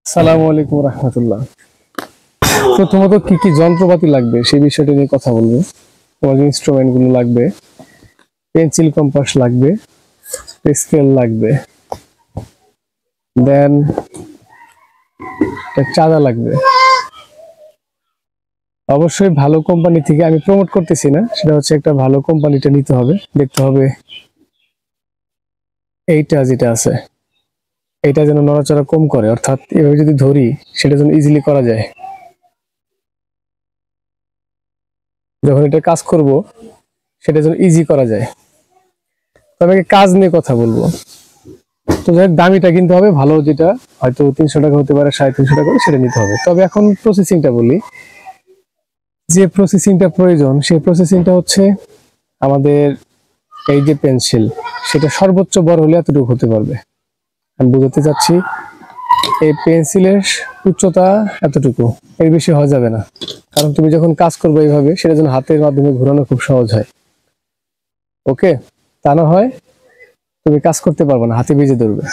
আসসালামু আলাইকুম রহমতুল্লাহ। প্রথমত কি কি যন্ত্রপাতি লাগবে সেই বিষয়টা নিয়ে কথা বলবো। তোমার ইনস্ট্রুমেন্ট গুলো লাগবে, পেন্সিল কম্পাস লাগবে, স্কেল লাগবে, দেন চাঁদা লাগবে। অবশ্যই ভালো কোম্পানি থেকে, আমি প্রমোট করতেছি না, সেটা হচ্ছে একটা ভালো কোম্পানিটা নিতে হবে। দেখতে হবে এইটা যেটা আছে এটা যেন নড়াচড়া কম করে, অর্থাৎ এভাবে যদি ধরি সেটা যেন ইজিলি করা যায়। যখন এটা কাজ করব সেটা যেন ইজি করা যায়। তবে কাজ নিয়ে কথা বলবো। তো যাই হোক, দামিটা কিনতে হবে, ভালো যেটা হয়তো 300 টাকা হতে পারে, 350 টাকা সেটা নিতে হবে। তবে এখন প্রসেসিংটা বলি, যে প্রসেসিংটা প্রয়োজন সেই প্রসেসিংটা হচ্ছে আমাদের এই যে পেন্সিল, সেটা সর্বোচ্চ বড় হলে এতটুকু হতে পারবে। আমি বুঝাতে চাচ্ছি, এই পেন্সিলের উচ্চতা এতটুকু, এর বেশি হওয়া যাবে না। কারণ তুমি যখন কাজ করবে এইভাবে, সেটা যেন হাতের মাধ্যমে ঘোরানো খুব সহজ হয়। ওকে, তা না হয় তুমি কাজ করতে পারবে না, হাতে বেজে ধরবে।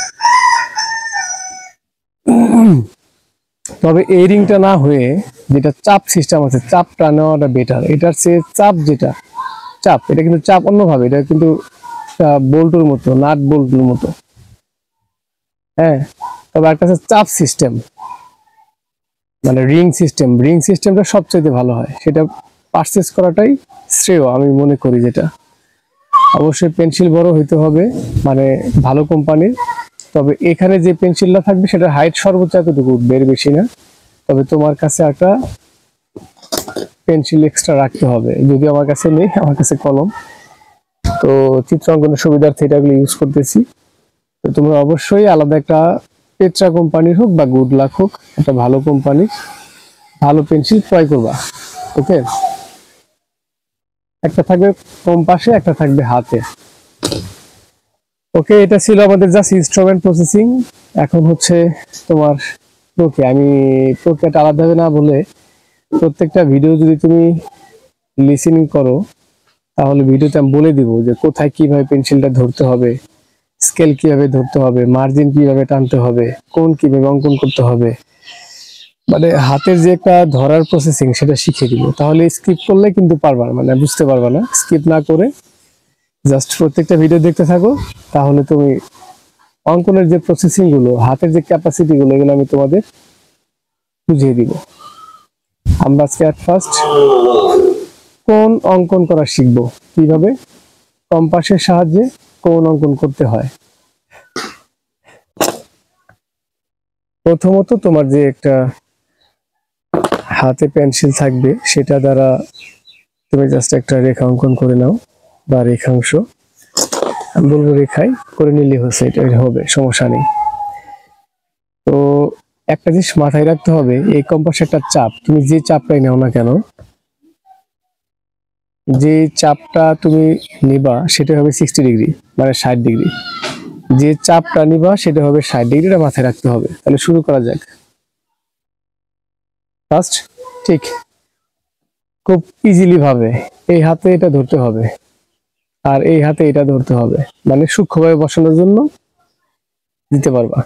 তবে এই রিংটা না হয়ে যেটা চাপ সিস্টেম আছে, চাপটা নেওয়াটা বেটার। এটার চেয়ে চাপ যেটা চাপ, এটা কিন্তু চাপ অন্যভাবে, এটা কিন্তু বোল্টের মতো, নাট বোল্টের মতো। হ্যাঁ, তবে একটা আছে চাপ সিস্টেম, মানে রিং সিস্টেম। রিং সিস্টেমটা সবচেয়ে ভালো হয়, সেটা পারচেস করাটাই শ্রেয় আমি মনে করি। যেটা অবশ্যই পেন্সিল বড় হইতে হবে, মানে ভালো কোম্পানির। তবে এখানে যে পেন্সিলটা থাকবে সেটা হাইট সর্বোচ্চ এতটুকু উঠবে, এর বেশি না। তবে তোমার কাছে একটা পেন্সিল এক্সট্রা রাখতে হবে। যদি আমার কাছে নেই, আমার কাছে কলম, তো চিত্রাঙ্কনের সুবিধার্থে এটাগুলো ইউজ করতেছি। তো তোমরা অবশ্যই আলাদা একটা পেট্রা কোম্পানির হোক বা গুড লাক হোক, একটা ভালো কোম্পানি ভালো পেন্সিল ক্রয় করবা। ওকে, একটা থাকবে কম্পাসে, একটা থাকবে হাতে। ওকে, এটা ছিল আমাদের জাস্ট ইনস্ট্রুমেন্ট প্রসেসিং। এখন হচ্ছে তোমার প্রক্রিয়া। আমি প্রক্রিয়াটা আলাদাভাবে না বলে, প্রত্যেকটা ভিডিও যদি তুমি লিসেনিং করো, তাহলে ভিডিওতে আমি বলে দিব যে কোথায় কিভাবে পেন্সিলটা ধরতে হবে, স্কেল কিভাবে ধরতে হবে, মার্জিন কিভাবে টানতে হবে, কোন কিভাবে অঙ্কন করতে হবে। মানে হাতের যে একটা ধরার প্রসেসিং, সেটা শিখিয়ে দিব। তাহলে স্কিপ করলে কিন্তু পারবা না, মানে বুঝতে পারবা না। স্কিপ না করে জাস্ট প্রত্যেকটা ভিডিও দেখতে থাকো, তাহলে তুমি অঙ্কনের যে প্রসেসিং গুলো, হাতের যে ক্যাপাসিটি গুলো, এগুলো আমি তোমাদের বুঝিয়ে দিব। আমরা আজকে এট ফার্স্ট কোন অঙ্কন করা শিখবো, কিভাবে কম্পাসের সাহায্যে কোন অঙ্কন করতে হয়। প্রথমত তোমার যে একটা হাতে পেন্সিল থাকবে, সেটা দ্বারা তুমি জাস্ট একটা রেখা অঙ্কন করে নাও, বা রেখাংশ, আমি বলবো রেখাই করে নিলে হচ্ছে, এটা হবে, সমস্যা নেই। তো একটা জিনিস মাথায় রাখতে হবে, এই কম্পাসে একটা চাপ, তুমি যে চাপটাই নাও না কেন, যে চাপটা তুমি নিবা সেটা হবে 60 ডিগ্রি, মানে 60 ডিগ্রি। যে চাপটা নিবা সেটা হবে 60 ডিগ্রি, এটা মাথায় রাখতে হবে। তাহলে শুরু করা যাক। ফার্স্ট, ঠিক খুব ইজিলি ভাবে এই হাতে এটা ধরতে হবে, আর এই হাতে এটা ধরতে হবে, মানে সূক্ষ্মভাবে বসানোর জন্য দিতে পারবা।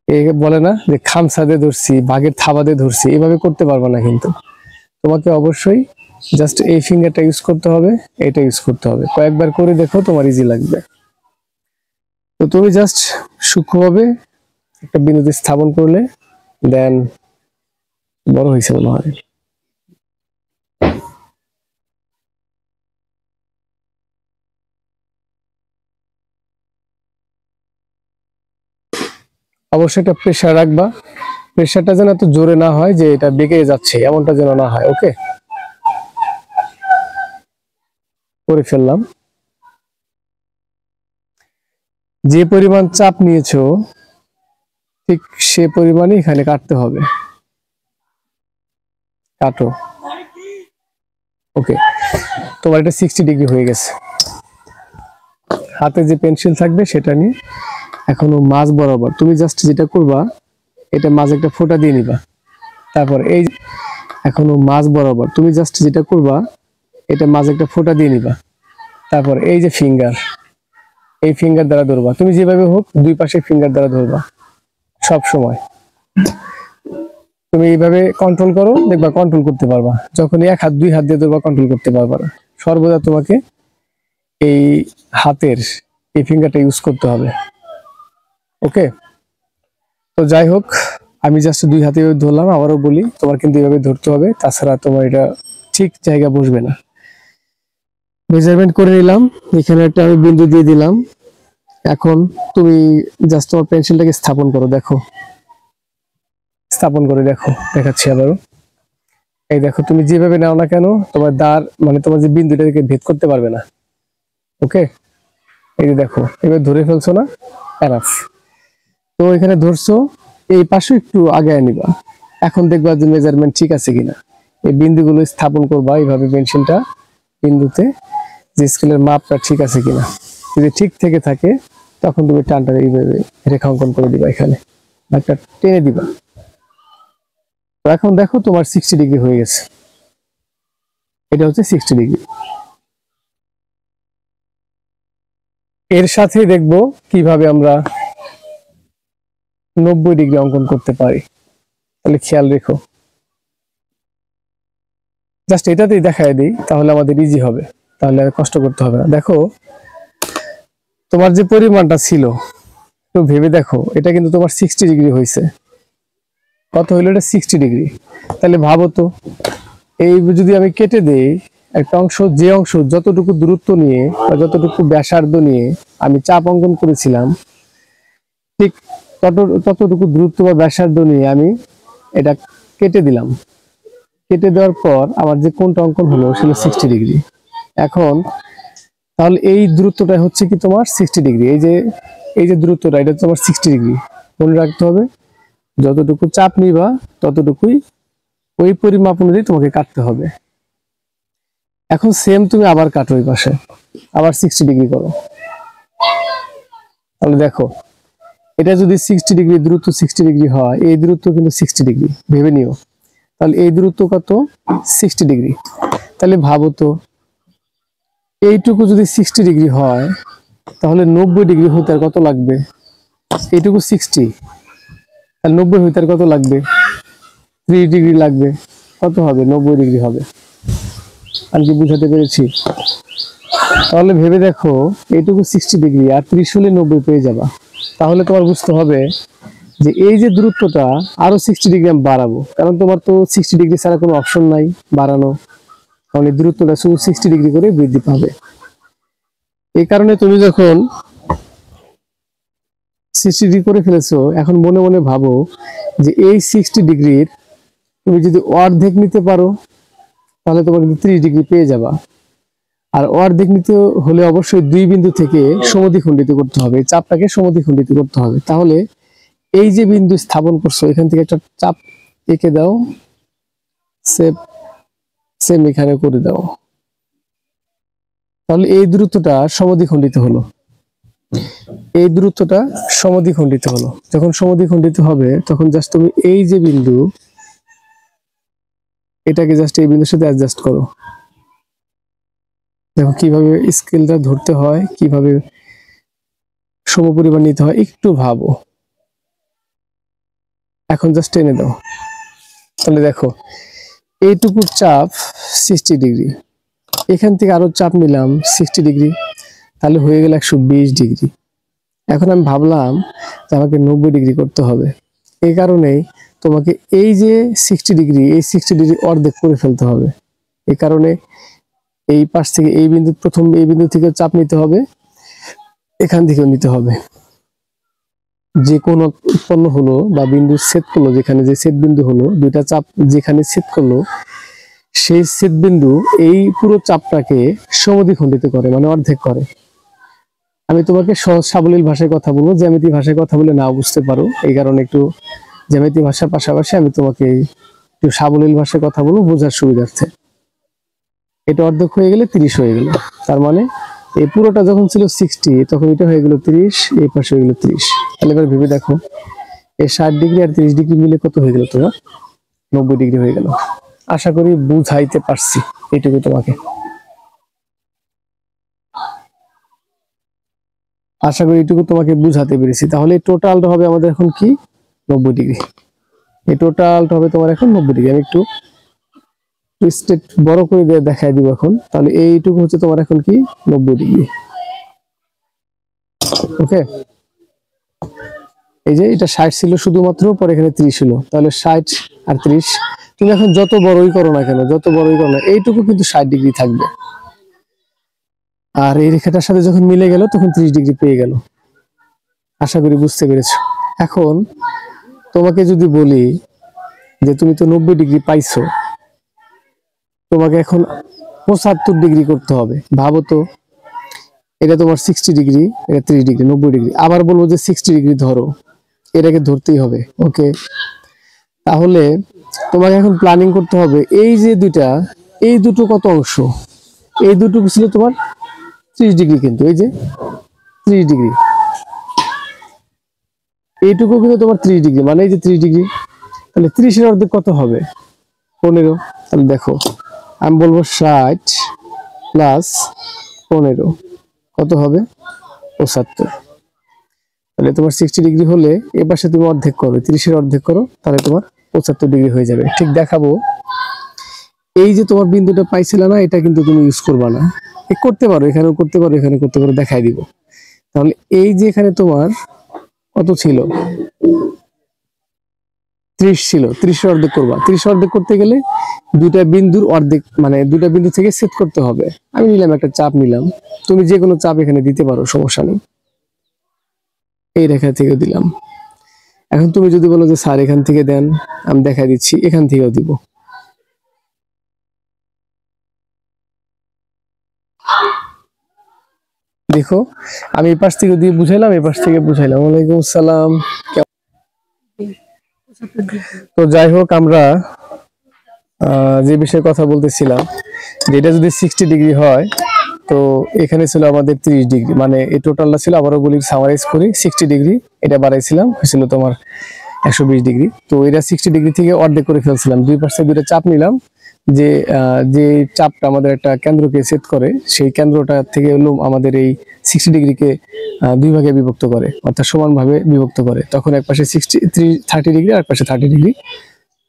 এই বলে না যে খামসা দিয়ে ধরছি, বাঘের থাবা দিয়ে ধরছি, এভাবে করতে পারবা না। কিন্তু তোমাকে অবশ্যই জাস্ট এই ফিঙ্গারটা ইউজ করতে হবে, এটা ইউজ করতে হবে। কয়েকবার করে দেখো, তোমার ইজি লাগবে। তো তুমি জাস্ট সূক্ষ্মভাবে একটা বিন্দুতে স্থাপন করলে, দেন বড় হয়েছে মনে হয়। অবশ্যই একটা প্রেসার রাখবা, প্রেসারটা যেন এত জোরে না হয় যে এটা বেঁকে যাচ্ছে, এমনটা যেন না হয়। ওকে, করে ফেললাম। যে পরিমাণ চাপ নিয়েছো, ঠিক সে পরিমাণই এখানে কাটতে হবে। কাটো। ওকে, তোমার এটা 60 ডিগ্রি হয়ে গেছে। হাতে যে পেন্সিল থাকবে সেটা নিয়ে এখনো মাঝ বরাবর তুমি জাস্ট যেটা করবা, এটা মাঝে একটা ফোঁটা দিয়ে নিবা। তারপর এই এখনো মাঝ বরাবর তুমি জাস্ট যেটা করবা, এটা মাঝে একটা ফোঁটা দিয়ে নিবা। তারপর এই যে ফিঙ্গার, এই ফিঙ্গার দ্বারা ধরবা। তুমি যেভাবে হোক দুই পাশে ফিঙ্গার দ্বারা ধরবা সব সময়। তুমি এইভাবে কন্ট্রোল করো, দেখবা কন্ট্রোল করতে পারবা। যখনই এক হাত দুই হাত দিয়ে ধরবা কন্ট্রোল করতে পারবা না, সর্বদা তোমাকে এই হাতের এই ফিঙ্গারটা ইউজ করতে হবে। ওকে, তো যাই হোক, আমি জাস্ট দুই হাতে ধরলাম। আবারও বলি, তোমার কিন্তু এইভাবে ধরতে হবে, তাছাড়া তোমার এটা ঠিক জায়গা বসবে না। মেজারমেন্ট করে নিলাম, এখানে একটা আমি বিন্দু দিয়ে দিলাম। এখন তুমি জাস্ট তোমার পেন্সিলটাকে স্থাপন করো, দেখো স্থাপন করে দেখো, দেখাচ্ছি আবারও। এই দেখো, তুমি যেভাবে নাও না কেন তোমার দাঁড় মানে তোমার যে বিন্দুটাকে ভেদ করতে পারবে না। ওকে, এই যে দেখো এবার ধরে ফেলছো না, এনাফ। তো এখানে ধরছো, এই পাশে একটু আগে নিবা। এখন দেখবা যে মেজারমেন্ট ঠিক আছে কিনা। এই বিন্দুগুলো স্থাপন করবা এইভাবে পেন্সিলটা বিন্দুতে, যে স্কেলের মাপটা ঠিক আছে কিনা। যদি ঠিক থেকে থাকে তখন তুমি টানটা এইভাবে রেখাঙ্কন করে দিবা, এখানে একটা টেনে দিবা। তো এখন দেখো তোমার 60 ডিগ্রি হয়ে গেছে, এটা হচ্ছে 60 ডিগ্রি। এর সাথে দেখবো কিভাবে আমরা 90 ডিগ্রি অঙ্কন করতে পারি। তাহলে খেয়াল রেখো, জাস্ট এটাতেই দেখায় দিই, তাহলে আমাদের ইজি হবে, তাহলে আর কষ্ট করতে হবে না। দেখো তোমার যে পরিমাণটা ছিল, তো ভেবে দেখো, এটা কিন্তু তোমার 60 ডিগ্রি হয়েছে। কত হইলো? এটা 60 ডিগ্রি। তাহলে ভাবো তো, এই যদি আমি কেটে দেই একটা অংশ, যে অংশ যতটুকু দূরত্ব নিয়ে বা যতটুকু ব্যাসার্ধ নিয়ে আমি চাপ অঙ্কন করেছিলাম, ঠিক ততটুকু দূরত্ব বা ব্যাসার্ধ নিয়ে আমি এটা কেটে দিলাম। কেটে দেওয়ার পর আমার যে কোণটা অঙ্কন হলো সেটা 60 ডিগ্রি। এখন তাহলে এই দূরত্বটা হচ্ছে কি তোমার 60 ডিগ্রি। এই যে দূরত্বটা, এটা তোমার 60 ডিগ্রি। মনে রাখতে হবে, যতটুকু চাপ নিবা ততটুকুই ওই পরিমাপ অনুযায়ী তোমাকে কাটতে হবে। এখন সেম তুমি আবার কাটো, ওই পাশে আবার 60 ডিগ্রি করো। তাহলে দেখো, এটা যদি 60 ডিগ্রি দূরত্ব 60 ডিগ্রি হয়, এই দূরত্ব কিন্তু 60 ডিগ্রি ভেবে নিও। তাহলে এই দূরত্ব কত? 60 ডিগ্রি। তাহলে ভাবো তো, এইটুকু যদি 60 ডিগ্রি হয় তাহলে 90 ডিগ্রি হতে আর কত লাগবে? এইটুকু 60, তাহলে 90 হইতে আর কত লাগবে? 3 ডিগ্রি লাগবে। কত হবে? 90 ডিগ্রি হবে। আমি কি বুঝাতে পেরেছি? তাহলে ভেবে দেখো, এইটুকু 60 ডিগ্রি আর 30 হলে 90 পেয়ে যাবা। তাহলে তোমার বুঝতে হবে যে এই যে দূরত্বটা আরো 60 ডিগ্রি আমি বাড়াবো, কারণ তোমার তো 60 ডিগ্রি ছাড়া কোনো অপশন নাই বাড়ানো, কারণ এই দূরত্বটা শুধু 60 ডিগ্রি করে বৃদ্ধি পাবে। এই কারণে তুমি যখন 60 ডিগ্রি করে ফেলেছো, এখন মনে মনে ভাবো যে এই 60 ডিগ্রির তুমি যদি অর্ধেক নিতে পারো তাহলে তোমার কিন্তু 30 ডিগ্রি পেয়ে যাবা। আর অর্ধেক নিতে হলে অবশ্যই দুই বিন্দু থেকে সমদ্বিখণ্ডিত করতে হবে, চাপটাকে সমদ্বিখণ্ডিত করতে হবে। তাহলে এই যে বিন্দু স্থাপন করছো, এখান থেকে একটা চাপ এঁকে দাও, সেম এখানে করে দাও। তাহলে এই দূরত্বটা সমদ্বিখণ্ডিত হলো, এই দূরত্বটা সমদ্বিখণ্ডিত হলো। যখন সমদ্বিখণ্ডিত হবে তখন জাস্ট তুমি এই যে বিন্দু, এটাকে জাস্ট এই বিন্দুর সাথে অ্যাডজাস্ট করো। দেখো কিভাবে স্কেলটা ধরতে হয়, কিভাবে সমপরিমাণ নিতে হয়, একটু ভাবো। এখন জাস্ট টেনে দাও। তাহলে দেখো, এইটুকুর চাপ 60 ডিগ্রি, এখান থেকে আরো চাপ নিলাম 60 ডিগ্রি, তাহলে হয়ে গেল 120 ডিগ্রি। এখন আমি ভাবলাম যে আমাকে 90 ডিগ্রি করতে হবে। এই কারণেই তোমাকে এই যে 60 ডিগ্রি, এই 60 ডিগ্রি অর্ধেক করে ফেলতে হবে। এই কারণে এই পাশ থেকে এই বিন্দু, প্রথম এই বিন্দু থেকে চাপ নিতে হবে, এখান থেকেও নিতে হবে। যে কোন উৎপন্ন হলো বা বিন্দু ছেদ করলো, যেখানে যে ছেদ বিন্দু হলো, দুইটা চাপ যেখানে ছেদ করলো, সেই ছেদ বিন্দু এই পুরো চাপটাকে সমদ্বিখণ্ডিত করে, মানে অর্ধেক করে। আমি তোমাকে সহজ সাবলীল ভাষায় কথা বলবো, জ্যামিতি ভাষায় কথা বলে নাও বুঝতে পারো, এই কারণে একটু জ্যামিতি ভাষার পাশাপাশি আমি তোমাকে একটু সাবলীল ভাষায় কথা বলবো বোঝার সুবিধার্থে। এটা অর্ধেক হয়ে গেলে 30 হয়ে গেল। তার মানে এই পুরোটা যখন ছিল 60, তখন এটা হয়ে গেল 30, এই পাশে হয়ে গেল 30। তাহলে এবার ভেবে দেখো, এই 60 ডিগ্রি আর 30 ডিগ্রি মিলে কত হয়ে গেল তোমার? 90 ডিগ্রি হয়ে গেল। আশা করি বুঝাইতে পারছি এইটুকু তোমাকে। আশা করি এইটুকু তোমাকে বুঝাতে পেরেছি। তাহলে টোটালটা হবে আমাদের এখন কি? 90 ডিগ্রি। এই টোটালটা হবে তোমার এখন 90 ডিগ্রি। আমি একটু টুইস্টেড বড় করে দিয়ে দেখাই দিব এখন। তাহলে এইটুকু হচ্ছে তোমার এখন কি 90 ডিগ্রি। ওকে, এই যে এটা 60 ছিল শুধুমাত্র, পরে এখানে 30 হলো, তাহলে 60 আর 30। তুমি এখন যত বড়ই করো না কেন, যত বড়ই করো না, এইটুকু কিন্তু 60 ডিগ্রি থাকবে। আর এই রেখাটার সাথে যখন মিলে গেল তখন 30 ডিগ্রি পেয়ে গেল। আশা করি বুঝতে পেরেছো। এখন তোমাকে যদি বলি যে তুমি তো 90 ডিগ্রি পাইছো, তোমাকে এখন 75 ডিগ্রি করতে হবে। ভাবো তো, এটা তোমার 60 ডিগ্রি, এটা 30 ডিগ্রি, 90 ডিগ্রি। আবার বলবো যে 60 ডিগ্রি ধরো, এটাকে ধরতেই হবে। ওকে, তাহলে তোমাকে এখন প্ল্যানিং করতে হবে এই যে দুইটা, এই দুটো কত অংশ, এই দুটো ছিল তোমার 30 ডিগ্রি, কিন্তু এই যে 30 ডিগ্রি, এইটুকু কিন্তু তোমার 30 ডিগ্রি, মানে এই যে 30 ডিগ্রি, তাহলে 30 এর অর্ধেক কত হবে? 15। তাহলে দেখো, আমি বলবো 60 প্লাস 15 কত হবে? 75। তাহলে তোমার 60 ডিগ্রি হলে এবার সে তুমি অর্ধেক করো, 30 এর অর্ধেক করো, তাহলে তোমার 75 ডিগ্রি হয়ে যাবে। ঠিক দেখাবো, এই যে তোমার বিন্দুটা পাইছিলে না, এটা কিন্তু তুমি ইউজ করবা না, করতে পারো, এখানেও করতে পারো, এখানে করতে পারো, দেখাই দিব। তাহলে এই যে এখানে তোমার কত ছিল? 30 ছিল, 30 এর অর্ধেক করবা। 30 অর্ধেক করতে গেলে দুইটা বিন্দুর অর্ধেক, মানে দুইটা বিন্দু থেকে ছেদ করতে হবে। আমি নিলাম একটা চাপ নিলাম, তুমি যে কোনো চাপ এখানে দিতে পারো, সমস্যা নেই। এই রেখা থেকে দিলাম। এখন তুমি যদি বলো যে স্যার এখান থেকে দেন, আমি দেখাই দিচ্ছি, এখান থেকেও দিব। দেখো, আমি এই পাশ থেকে দিয়ে বুঝাইলাম, এই পাশ থেকে বুঝাইলাম। ওয়ালাইকুম আসসালাম। তো যাই হোক, আমরা যে বিষয়ে কথা বলতেছিলাম, যেটা যদি 60 ডিগ্রি হয়, তো এখানে ছিল আমাদের 30 ডিগ্রি, মানে এই টোটালটা ছিল, আবারও বলি সামারাইজ করি, 60 ডিগ্রি, এটা বাড়াইছিলাম, হয়েছিল তোমার 120 ডিগ্রি। তো এটা 60 ডিগ্রি থেকে অর্ধেক করে ফেলছিলাম। দুই পাশে দুইটা চাপ নিলাম, যে যে চাপটা আমাদের একটা কেন্দ্রকে ছেদ করে, সেই কেন্দ্রটা থেকে হলো আমাদের এই 60 ডিগ্রিকে দুই ভাগে বিভক্ত করে, অর্থাৎ সমানভাবে বিভক্ত করে। তখন এক পাশে 30 ডিগ্রি, আর এক পাশে 30 ডিগ্রি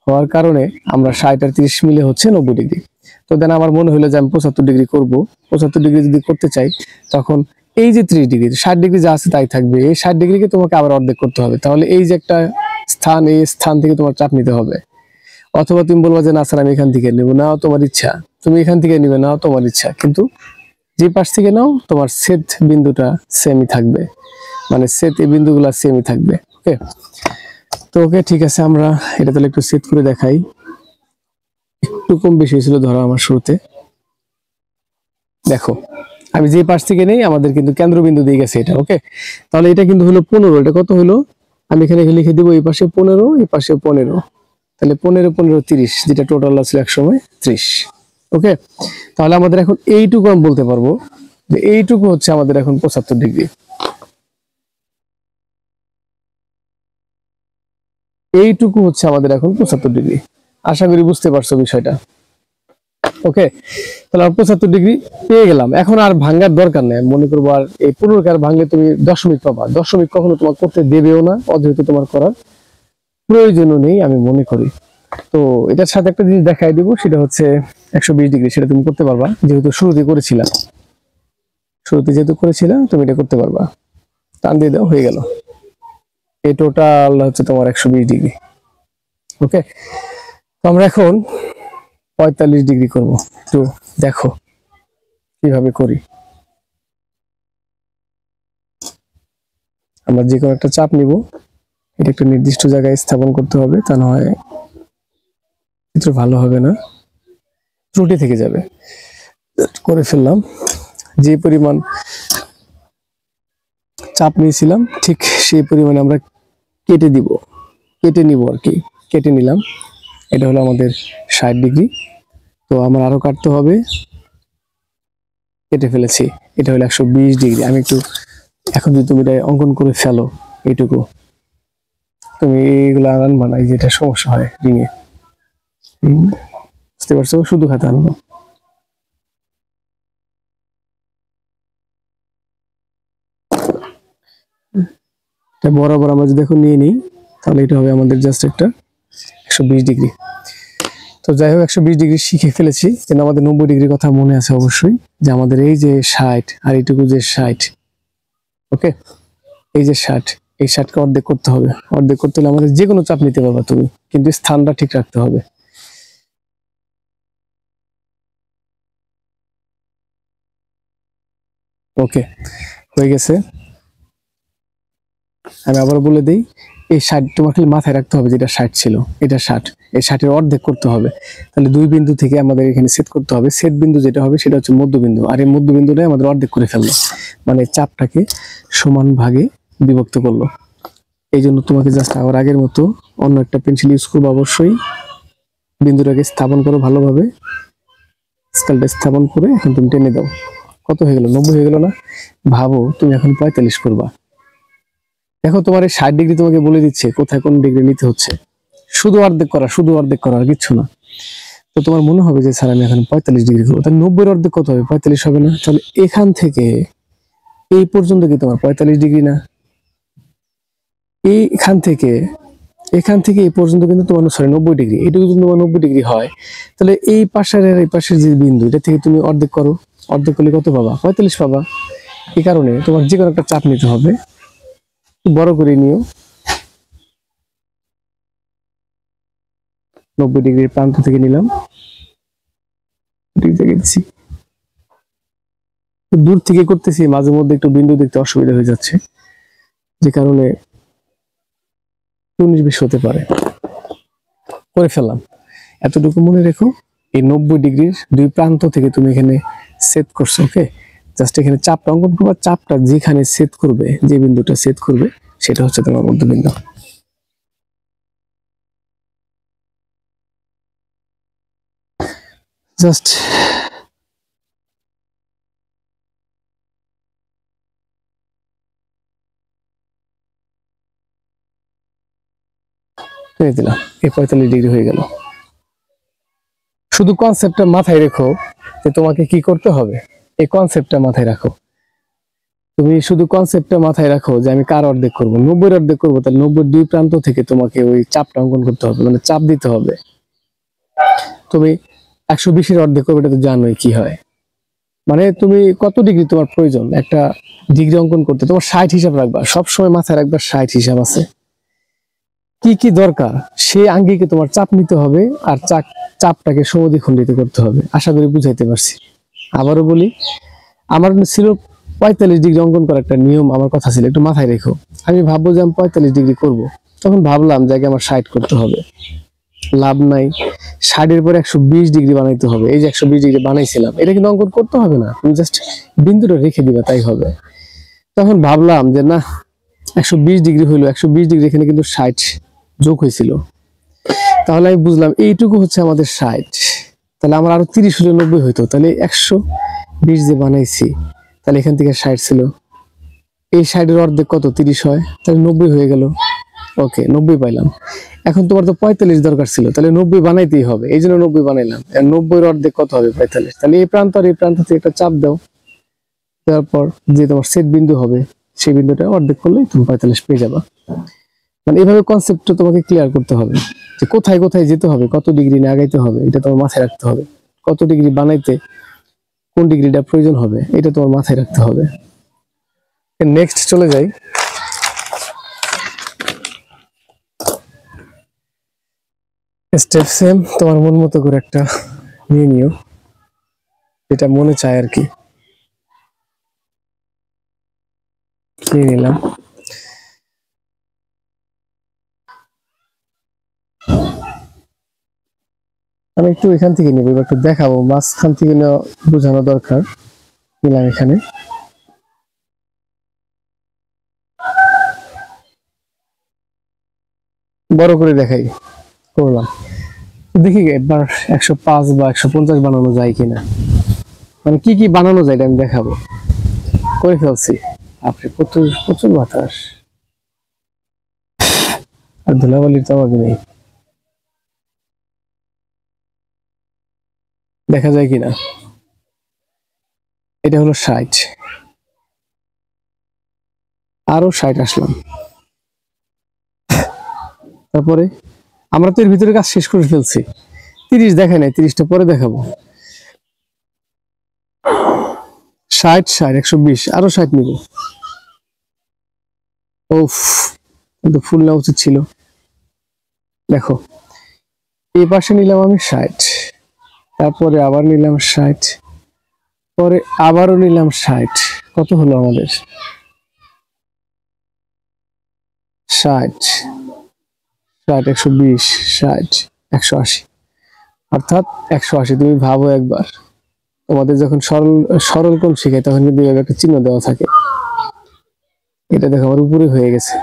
হওয়ার কারণে আমরা 60 আর 30 মিলে হচ্ছে 90 ডিগ্রি। তো দেন আমার মনে হলো যে আমি 75 ডিগ্রি করব। 75 ডিগ্রি যদি করতে চাই, তখন এই যে 30 ডিগ্রি, 60 ডিগ্রি যা আছে তাই থাকবে, এই 60 ডিগ্রিকে তোমাকে আবার অর্ধেক করতে হবে। তাহলে এই যে একটা স্থান, এই স্থান থেকে তোমার চাপ নিতে হবে। অথবা তুমি বলবা যে না স্যার আমি এখান থেকে নেবো, নাও তোমার ইচ্ছা, তুমি এখান থেকে নিবে, নাও তোমার ইচ্ছা, কিন্তু যে পাশ থেকে নাও তোমার ছেদ বিন্দুটা সেমই থাকবে, মানে ছেদ এই বিন্দুগুলা সেমই থাকবে। ওকে, তো ওকে ঠিক আছে, আমরা এটা তাহলে একটু সেট করে দেখাই। একটু কম বেশি ছিল ধরো আমার শুরুতে। দেখো, আমি যে পাশ থেকে নেই, আমাদের কিন্তু কেন্দ্রবিন্দু দিয়ে গেছে এটা। ওকে, তাহলে এটা কিন্তু হলো 15, এটা কত হলো? আমি এখানে লিখে দিব, এই পাশে 15, এই পাশে 15, তাহলে 15 15 30, যেটা টোটাল আছে এক সময় 30। ওকে, তাহলে আমাদের এখন এইটুকু আমি বলতে পারবো যে এইটুকু হচ্ছে আমাদের এখন 75 ডিগ্রি। এইটুকু হচ্ছে আমাদের এখন 75 ডিগ্রি। আশা করি বুঝতে পারছো বিষয়টা। ওকে, তাহলে 75 ডিগ্রি পেয়ে গেলাম। এখন আর ভাঙার দরকার নেই, মনে করবো আর এই 15 আর ভাঙলে তুমি দশমিক পাবা। দশমিক কখনো তোমার করতে দেবেও না, অযথা তোমার করার প্রয়োজনও নেই আমি মনে করি। তো এটার সাথে একটা জিনিস দেখাই দিব, সেটা হচ্ছে 120 ডিগ্রি। সেটা তুমি করতে পারবা, যেহেতু শুরুতে করেছিলাম, তুমি এটা করতে পারবা। টান দিয়ে দাও, হয়ে গেল। এই টোটাল হচ্ছে তোমার 120 ডিগ্রি। ওকে, তো আমরা এখন 45 ডিগ্রি করব। তো দেখো কিভাবে করি। আমরা যে কোনো একটা চাপ নিব, এটা একটা নির্দিষ্ট জায়গায় স্থাপন করতে হবে, তা না হয় চিত্র ভালো হবে না, ত্রুটি থেকে যাবে। করে ফেললাম। যে পরিমাণ চাপ নিয়েছিলাম ঠিক সেই পরিমাণে আমরা কেটে দিব, কেটে নিব আর কি, কেটে নিলাম। এটা হলো আমাদের 60 ডিগ্রি। তো আমার আরো কাটতে হবে, কেটে ফেলেছি। এটা হলো 120 ডিগ্রি। আমি একটু, এখন যদি তুমি এটা অঙ্কন করে ফেলো, এইটুকু তুমি এইগুলো আনবা না, যেটা সমস্যা হয় রিঙে, বুঝতে পারছো? শুধু খাতা আনবো। এটা বরাবর আমরা যদি এখন নিয়ে নিই, তাহলে এটা হবে আমাদের জাস্ট একটা 120 ডিগ্রি। তো যাই হোক 120 ডিগ্রি শিখে ফেলেছি, কিন্তু আমাদের 90 ডিগ্রির কথা মনে আছে অবশ্যই, যে আমাদের এই যে 60 আর এইটুকু যে 60, ওকে, এই যে 60, এই 60কে অর্ধেক করতে হবে। অর্ধেক করতে হলে আমাদের যে কোনো চাপ নিতে পারবা তুমি, কিন্তু স্থানটা ঠিক রাখতে হবে। ওকে, হয়ে গেছে। আমি আবার বলে দিই, এই 60 তোমার খালি মাথায় রাখতে হবে, যেটা 60 ছিল এটা 60, এই 60-এর অর্ধেক করতে হবে। তাহলে দুই বিন্দু থেকে আমাদের এখানে সেট করতে হবে। সেট বিন্দু যেটা হবে সেটা হচ্ছে মধ্যবিন্দু, আর এই মধ্যবিন্দুটাই আমাদের অর্ধেক করে ফেললো, মানে চাপটাকে সমান ভাগে বিভক্ত করলো। এই জন্য তোমাকে জাস্ট আবার আগের মতো অন্য একটা পেন্সিল ইউজ করবো অবশ্যই। বিন্দুটাকে স্থাপন করো ভালোভাবে, স্কেলটা স্থাপন করে এখন তুমি টেনে দাও। কত হয়ে গেল? 90 হয়ে গেল না? ভাবো তুমি এখন 45 করবা। দেখো তোমার এই 60 ডিগ্রি তোমাকে বলে দিচ্ছে কোথায় কোন ডিগ্রি নিতে হচ্ছে। শুধু অর্ধেক করা, শুধু অর্ধেক করা, আর কিচ্ছু না। তো তোমার মনে হবে যে স্যার আমি এখন 45 ডিগ্রি করবো, তাহলে 90-এর অর্ধেক কত হবে? 45 হবে না? তাহলে এখান থেকে এই পর্যন্ত কি তোমার 45 ডিগ্রি না? এইখান থেকে এখান থেকে এই পর্যন্ত কিন্তু তোমার, সরি, 90 ডিগ্রি। এটুকু যদি তোমার 90 ডিগ্রি হয়, তাহলে এই পাশের আর এই পাশের যে বিন্দু, এটা থেকে তুমি অর্ধেক করো। অর্ধেক করলে কত পাবা? 45 পাবা। এই কারণে তোমার যে কোনো একটা চাপ নিতে হবে, বড় করে নিও। 90 ডিগ্রির প্রান্ত থেকে নিলাম, দূর থেকে করতেছি, মাঝে মধ্যে একটু বিন্দু দেখতে অসুবিধা হয়ে যাচ্ছে, যে কারণে 19-20 হতে পারে। করে ফেললাম। এতটুকু মনে রেখো, এই 90 ডিগ্রির দুই প্রান্ত থেকে তুমি এখানে সেট করছো। ওকে, জাস্ট এখানে চাপটা অঙ্কন করবা। চাপটা যেখানে সেট করবে, যে বিন্দুটা সেট করবে, সেটা হচ্ছে তোমার মধ্যবিন্দু। জাস্ট টেনে দিলাম, এই 45 ডিগ্রি হয়ে গেল। শুধু কনসেপ্টটা মাথায় রেখো যে তোমাকে কি করতে হবে, এই কনসেপ্টটা মাথায় রাখো। তুমি শুধু কনসেপ্টটা মাথায় রাখো যে আমি কার অর্ধেক করবো? 90-এর অর্ধেক করবো, তাহলে 90-এর দুই প্রান্ত থেকে তোমাকে ওই চাপটা অঙ্কন করতে হবে, মানে চাপ দিতে হবে। তুমি 120-এর অর্ধেক করবে, এটা তো জানোই কি হয়। মানে তুমি কত ডিগ্রি তোমার প্রয়োজন একটা ডিগ্রি অঙ্কন করতে? তোমার 60 হিসাব রাখবা, সবসময় মাথায় রাখবা 60 হিসাব আছে। কি কি দরকার সেই আঙ্গিকে তোমার চাপ নিতে হবে, আর চাপটাকে সমদ্বিখণ্ডিত করতে হবে। আশা করি বুঝাইতে পারছি। আবারও বলি, আমার ছিল 45 ডিগ্রি অঙ্কন করার একটা নিয়ম, আমার কথা ছিল, একটু মাথায় রেখো। আমি ভাববো যে আমি 45 ডিগ্রি করবো, তখন ভাবলাম যে আগে আমার 60 করতে হবে। লাভ নাই, 60-এর পরে 120 ডিগ্রি বানাইতে হবে। এই যে 120 ডিগ্রি বানাইছিলাম, এটা কিন্তু অঙ্কন করতে হবে না, তুমি জাস্ট বিন্দুটা রেখে দিবা, তাই হবে। তখন ভাবলাম যে না, 120 ডিগ্রি হইলো, 120 ডিগ্রি এখানে কিন্তু 60 যোগ হয়েছিল। তাহলে আমি বুঝলাম এইটুকু হচ্ছে আমাদের 60। তাহলে আমার আরো 30 হলে 90 হইতো। তাহলে 120 যে বানাইছি, তাহলে এখান থেকে 60 ছিল, এই 60-এর অর্ধেক কত? 30 হয়, তাহলে 90 হয়ে গেল। ওকে, 90 পাইলাম। এখন তোমার তো 45 দরকার ছিল, তাহলে 90 বানাইতেই হবে, এই জন্য 90 বানাইলাম। 90-এর অর্ধেক কত হবে? 45। তাহলে এই প্রান্ত আর এই প্রান্ত থেকে একটা চাপ দাও, তারপর যে তোমার সেট বিন্দু হবে, সেই বিন্দুটা অর্ধেক করলেই তুমি 45 পেয়ে যাবা। মানে এইভাবে কনসেপ্টটা তোমাকে ক্লিয়ার করতে হবে, যে কোথায় কোথায় যেতে হবে, কত ডিগ্রি নিয়ে আগাইতে হবে, এটা তোমার মাথায় রাখতে হবে। কত ডিগ্রি বানাইতে কোন ডিগ্রিটা প্রয়োজন হবে, এটা তোমার মাথায় রাখতে হবে। নেক্সট চলে যাই। স্টেপ সেম, তোমার মন মতো করে একটা নিয়ে নিও, যেটা মনে চায় আর কি। নিয়ে নিলাম। আমি একটু এখান থেকে নিবো, এবার একটু দেখাবো, মাঝখান থেকে বোঝানো দরকার। নিলাম এখানে, বড় করে দেখাই, করলাম। দেখি এবার 105 বা 150 বানানো যায় কিনা, মানে কি কি বানানো যায় এটা আমি দেখাবো। করে ফেলছি। আপনি প্রচুর প্রচুর বাতাস, আর ধুলাবালির তো আমাকে নেই। দেখা যায় কিনা। এটা হলো 60, আরো 60 আসলাম, তারপরে আমরা তো এর ভিতরে কাজ শেষ করে ফেলছি। 30 দেখাই নাই, 30টা পরে দেখাবো। 60 60 120, আরো 60 নিব। ওফ, কিন্তু ফুল নেওয়া উচিত ছিল। দেখো এই পাশে নিলাম আমি 60, তারপরে আবার নিলাম 60, পরে আবারও নিলাম 60। কত হলো আমাদের? 60 60 120 60 180, অর্থাৎ 180। তুমি ভাবো একবার, তোমাদের যখন সরল সরল কোণ শিখায় তখন কিন্তু এভাবে একটা চিহ্ন দেওয়া থাকে। এটা দেখো আমার উপরে হয়ে গেছে,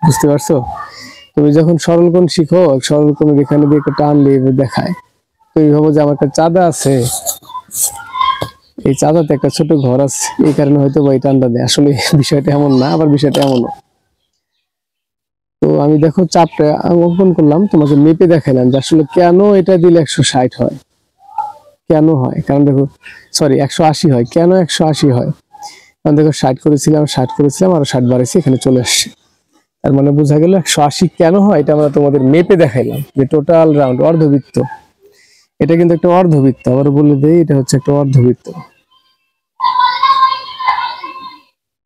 বুঝতে পারছো? তুমি যখন সরল কোণ শিখো, সরল কোণের এখানে দিয়ে একটা টান দিয়ে দেখায়, তুমি ভাবো যে আমার একটা চাঁদা আছে, এই চাঁদাতে একটা ছোট ঘর আছে, এই কারণে হয়তো বা এই টানটা দেয়। আসলে বিষয়টা এমন না, আবার বিষয়টা এমনও। তো আমি দেখো চাপটা অঙ্কন করলাম, তোমাকে মেপে দেখালাম যে আসলে কেন এটা দিলে 160 হয়, কেন হয়। কারণ দেখো, সরি 180 হয়, কেন 180 হয়? কারণ দেখো 60 করেছিলাম, 60 করেছিলাম, আর 60 বাড়াইছি, এখানে চলে আসছে। তার মানে বোঝা গেল 180 কেন হয়, এটা আমরা তোমাদের মেপে দেখাইলাম যে টোটাল রাউন্ড অর্ধবৃত্ত। এটা কিন্তু একটা অর্ধবৃত্ত, আবার বলে দেই এটা হচ্ছে একটা অর্ধবৃত্ত।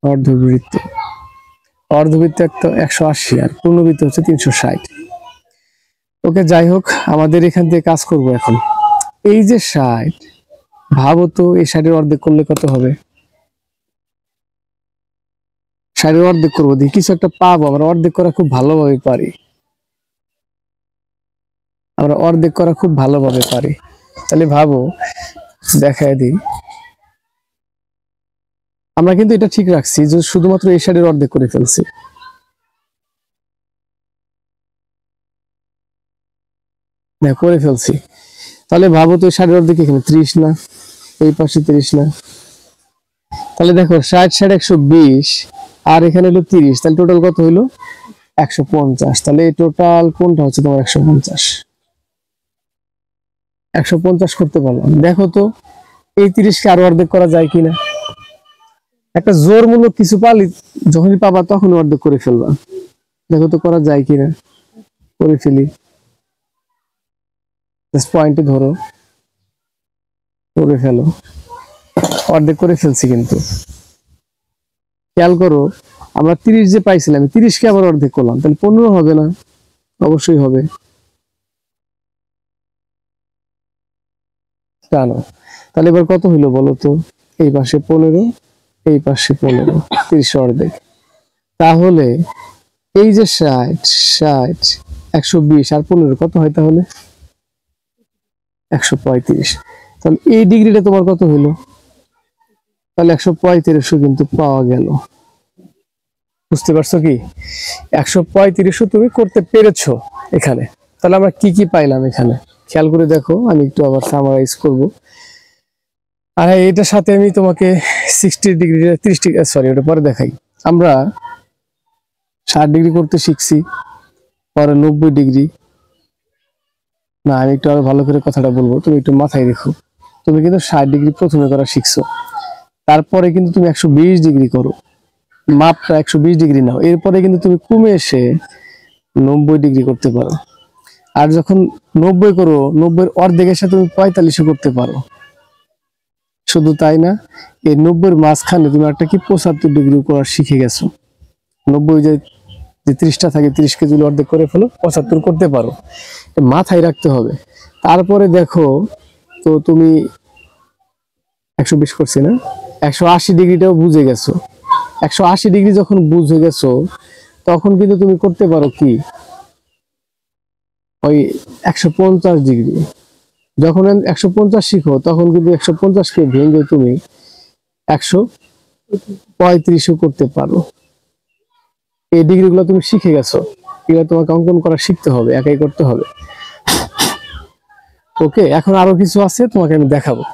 অর্ধবৃত্ত, অর্ধবৃত্ত একটা 180, আর পূর্ণবৃত্ত হচ্ছে 360। ওকে, যাই হোক, আমাদের এখান থেকে কাজ করব এখন। এই যে 60, ভাবো তো এই 60-এর অর্ধেক করলে কত হবে? 60-এর অর্ধেক করবো, দেখি কিছু একটা পাবো। আমরা অর্ধেক করা খুব ভালোভাবে পারি, আমরা অর্ধেক করা খুব ভালোভাবে পারি। তাহলে ভাবো, দেখায় দিই। আমরা কিন্তু এটা ঠিক রাখছি যে শুধুমাত্র এই 60-এর অর্ধেক করে ফেলছি। করে ফেলছি। তাহলে ভাবো তো 60-এর অর্ধেক এখানে 30 না, এই পাশে 30 না। তাহলে দেখো 60 60 120, আর এখানে হলো 30, তাহলে টোটাল কত হইলো? 150। তাহলে এই টোটাল কোনটা হচ্ছে তোমার 150? 150 করতে পারলাম। দেখো তো এই 30-কে আরো অর্ধেক করা যায় কিনা। একটা জোরমূলক কিছু পালি যখনই পাবা তখন অর্ধেক করে ফেলবা। দেখো তো করা যায় কিনা, করে ফেলি। জাস্ট পয়েন্টে ধরো, করে ফেলো। অর্ধেক করে ফেলছি কিন্তু। খেয়াল করো, আমরা 30 যে পাইছিলাম, 30-কে আবার অর্ধেক করলাম, তাহলে 15 হবে না? অবশ্যই হবে। জানো, তাহলে এবার কত হইলো বলো তো? এই পাশে 15, এই পাশে 15, 30 অর্ধেক। তাহলে এই যে 60 60 120 আর 15 কত হয় তাহলে? 135। তাহলে এই ডিগ্রিটা তোমার কত হইলো? তাহলে 135 কিন্তু পাওয়া গেল। বুঝতে পারছো কি? 135 তুমি করতে পেরেছো এখানে। তাহলে আমরা কি কি পাইলাম এখানে খেয়াল করে দেখো, আমি একটু আবার সামারাইজ করব। আর এটার সাথে আমি তোমাকে 60 ডিগ্রি 30 ডিগ্রি, সরি ওটা পরে দেখাই। আমরা 60 ডিগ্রি করতে শিখছি, পরে 90 ডিগ্রি। না, আমি একটু আরো ভালো করে কথাটা বলবো, তুমি একটু মাথায় রেখো। তুমি কিন্তু 60 ডিগ্রি প্রথমে করা শিখছো, তারপরে কিন্তু তুমি 120 ডিগ্রি করো, মাপটা 120 ডিগ্রি নাও, এরপরে কিন্তু তুমি কমে এসে 90 ডিগ্রি করতে পারো। আর যখন 90 করো, 90-এর অর্ধেকের সাথে তুমি 45 করতে পারো। শুধু তাই না, এই 90-এর মাঝখানে তুমি একটা কি 75 ডিগ্রি করা শিখে গেছো। 90 যে 30টা থাকে, 30-কে যদি অর্ধেক করে ফেলো 75 করতে পারো, মাথায় রাখতে হবে। তারপরে দেখো তো তুমি 120 করছি না, 180 ডিগ্রিটাও বুঝে গেছো। 180 ডিগ্রি যখন বুঝে গেছো, তখন কিন্তু তুমি করতে পারো কি, ওই 150 ডিগ্রি। যখন 150 শিখো, তখন কিন্তু 150-কে ভেঙে তুমি 135 করতে পারো। এই ডিগ্রিগুলো তুমি শিখে গেছো, এগুলো তোমাকে অঙ্কন করা শিখতে হবে, একাই করতে হবে। ওকে, এখন আরো কিছু আছে তোমাকে আমি দেখাবো,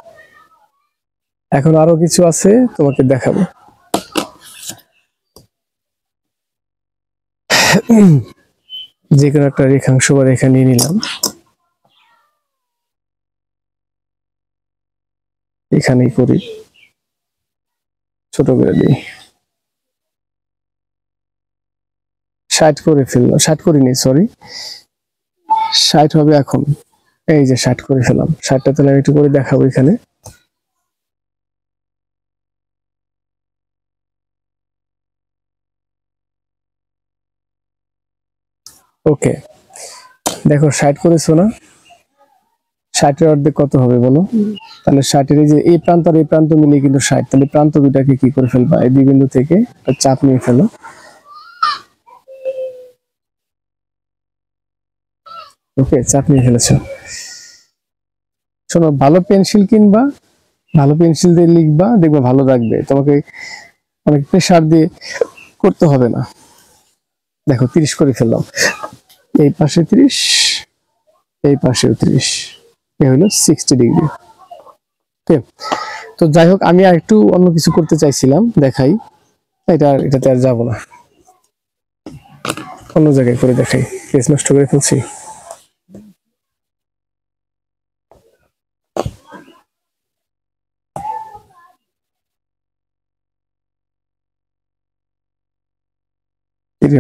এখন আরো কিছু আছে তোমাকে দেখাবো। যে কোনো একটা রেখাংশ বা রেখা নিয়ে নিলাম, এখানেই করি, ছোট করে দিই। 60 করে ফেললো, 60 করিনি, সরি, 60 হবে এখন। এই যে 60 করে ফেলাম। 60টা তাহলে আমি একটু করে দেখাবো এখানে। ওকে, দেখো 60 করেছো না? 60-এর অর্ধেক কত হবে বলো? তাহলে 60-এর এই যে এই প্রান্ত আর এই প্রান্ত মিলে কিন্তু 60। তাহলে প্রান্ত দুটাকে কি করে ফেলবা? এই দুই বিন্দু থেকে একটা চাপ নিয়ে ফেলো। ওকে, চাপ নিয়ে ফেলেছো। শোনো, ভালো পেন্সিল কিনবা, ভালো পেন্সিল দিয়ে লিখবা, দেখবা ভালো লাগবে। তোমাকে অনেক প্রেসার দিয়ে করতে হবে না। দেখো 30 করে ফেললাম। এই পাশে 30, এই পাশেও 30, এ হলো 60 ডিগ্রি। ওকে, তো যাই হোক, আমি আর একটু অন্য কিছু করতে চাইছিলাম, দেখাই। এটাতে আর যাবো না, অন্য জায়গায় করে দেখাই। পেজ নষ্ট করে ফেলছি।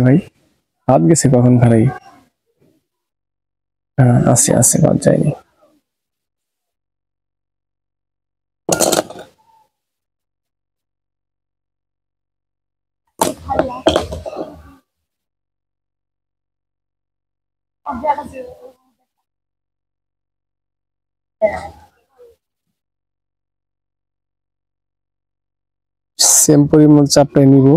ভাই, হাত গেছে কখন ভাই? হ্যাঁ, আছে আছে, বাদ যায়নি। সেম পরিমাণ চাপটাই নিব।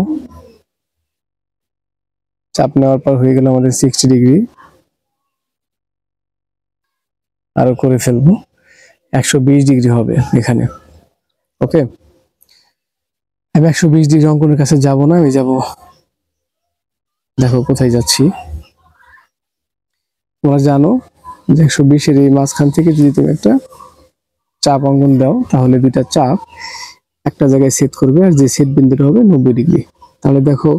চাপ নেওয়ার পর হয়ে গেল আমাদের 60 ডিগ্রি। আরো করে ফেলবো, 120 ডিগ্রি হবে এখানে। ওকে, আমি 120 ডিগ্রি অঙ্কনের কাছে যাব না, আমি যাব, দেখো কোথায় যাচ্ছি। তোমরা জানো যে 120-এর এই মাঝখান থেকে যদি তুমি একটা চাপ অঙ্কন দাও, তাহলে দুইটা চাপ একটা জায়গায় সেট করবে, আর যে সেট বিন্দুটা হবে 90 ডিগ্রি। তাহলে দেখো,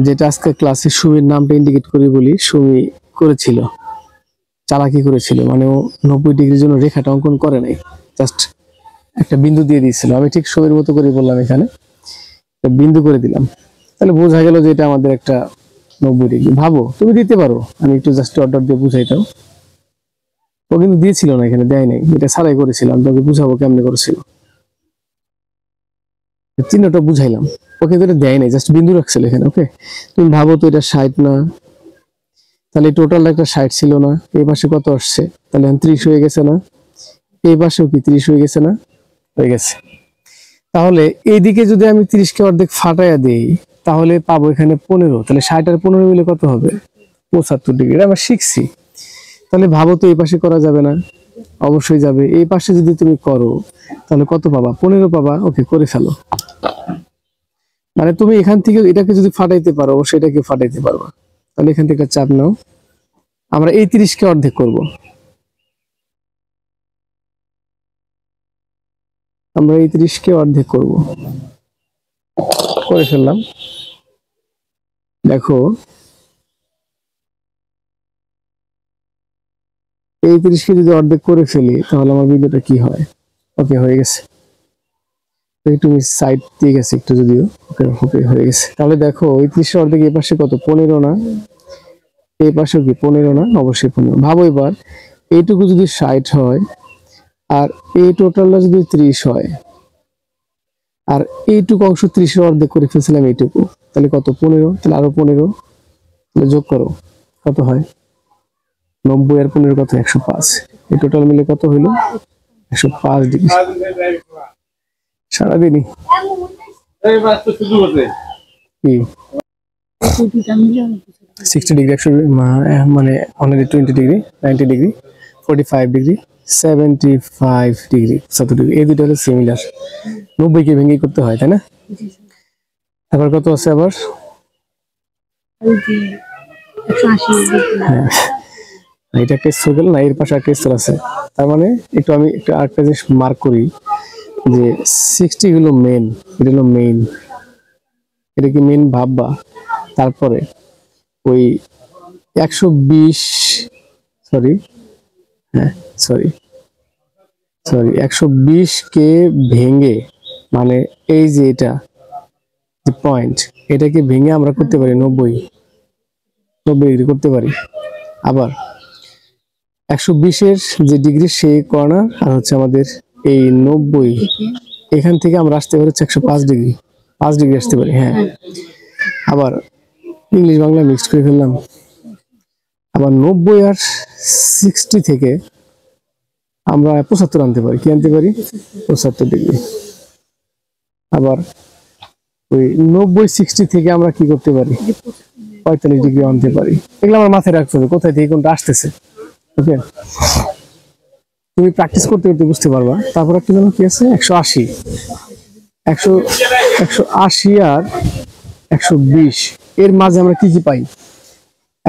যেটা আজকে ক্লাসে সুমির নামটা ইন্ডিকেট করে বলি, সুমি করেছিল, চালাকি করেছিল, মানে ও 90 ডিগ্রির জন্য রেখাটা অঙ্কন করে নাই, জাস্ট একটা বিন্দু দিয়ে দিয়েছিল। আমি ঠিক সুমির মতো করে বললাম, এখানে একটা বিন্দু করে দিলাম। তাহলে বোঝা গেল যে এটা আমাদের একটা 90 ডিগ্রি। ভাবো, তুমি দিতে পারো, আমি একটু জাস্ট অর্ডার দিয়ে বুঝাইতাম। ও কিন্তু দিয়েছিল না, এখানে দেয় নাই, এটা ছাড়াই করেছিলাম। তোকে বুঝাবো কেমনে করেছিল, চিহ্নটা বুঝাইলাম। ও কিন্তু এটা দেয় নাই, জাস্ট বিন্দু রাখছিল এখানে। ওকে, তুমি ভাবো তো, এটা 60 না? তাহলে টোটাল একটা 60 ছিল না? এই পাশে কত আসছে? তাহলে 30 হয়ে গেছে না? এই পাশেও কি 30 হয়ে গেছে না? হয়ে গেছে। তাহলে এইদিকে যদি আমি 30-কে অর্ধেক ফাটাইয়া দিই, তাহলে পাবো এখানে 15। তাহলে 60 আর 15 মিলে কত হবে? 75 ডিগ্রি। এটা আমরা শিখছি। তাহলে ভাবো তো, এই পাশে করা যাবে না? অবশ্যই যাবে। এই পাশে যদি তুমি করো, তাহলে কত পাবা? 15 পাবা। ওকে, করে ফেলো। মানে তুমি এখান থেকে এটাকে যদি ফাটাইতে পারো, অবশ্যই এটাকে ফাটাইতে পারবা। তাহলে এখান থেকে চাপ নাও। আমরা এই 30-কে অর্ধেক করব। আমরা এই 30-কে অর্ধেক করব, করে ফেললাম। দেখো, এই 30-কে যদি অর্ধেক করে ফেলি, তাহলে আমার বিন্দুটা কি হয়? ওকে, হয়ে গেছে। একটু সাইড দিয়ে গেছে একটু, যদিও। ওকে ওকে, হয়ে গেছে। তাহলে দেখো, এই 30-এর অর্ধেক এই পাশে কত? 15 না? এই পাশেও কি 15 না? অবশ্যই 15। ভাবো এবার, এইটুকু যদি 60 হয়, আর এই টোটালটা যদি 30 হয়, আর এইটুকু অংশ 30-এর অর্ধেক করে ফেলছিলাম এইটুকু, তাহলে কত? 15। তাহলে আরো 15, তাহলে যোগ করো, কত হয়? 90 আর 15 কত? 105। এই টোটাল মিলে কত হইলো? 105 ডিগ্রি। সারাদিনই কি 60 ডিগ্রি, 100 মানে 120 degree, 90 degree, 45 degree, 75 degree, 70 degree, এই দুটো হলো সিমিলার। 90-কে ভেঙে করতে হয়, তাই না? আবার কত আছে আবার? হ্যাঁ, এটা কেস হয়ে গেল না, এর পাশে একটা স্তর আছে। তার মানে একটু আমি একটু আরেকটা জিনিস মার্ক করি, যে 60 হলো মেন, এটা হলো মেইন, এটা কি মেন ভাববা। তারপরে ওই 120, সরি, হ্যাঁ সরি সরি 120-কে ভেঙে, মানে এই যে এটা যে পয়েন্ট, এটাকে ভেঙে আমরা করতে পারি 90 ডিগ্রি করতে পারি। আবার 120-এর যে ডিগ্রি সেই কর্নার, আর হচ্ছে আমাদের এই 90 এখান থেকে আমরা আসতে পারি হচ্ছে 105 ডিগ্রি, 5 ডিগ্রি আসতে পারি। হ্যাঁ, আবার ইংলিশ বাংলা মিক্সড করে ফেললাম। আবার 90 আর 60 থেকে আমরা 75 আনতে পারি। কি আনতে পারি? 75 ডিগ্রি। আবার ওই 90-60 থেকে আমরা কি করতে পারি? 45 ডিগ্রি আনতে পারি। এগুলো আমার মাথায় রাখতে হবে কোথায় থেকে কোনটা আসতেছে। ওকে, তুমি প্র্যাকটিস করতে করতে বুঝতে পারবা। তারপর একটা যেন কি আছে, 180, 180 আর 120 এর মাঝে আমরা কি কি পাই?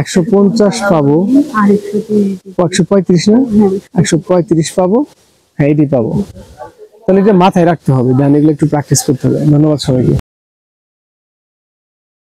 150 পাবো, 135 না, 135 পাবো। হ্যাঁ, এটি পাবো। তাহলে এটা মাথায় রাখতে হবে, দেন এগুলো একটু প্র্যাকটিস করতে হবে। ধন্যবাদ সবাইকে।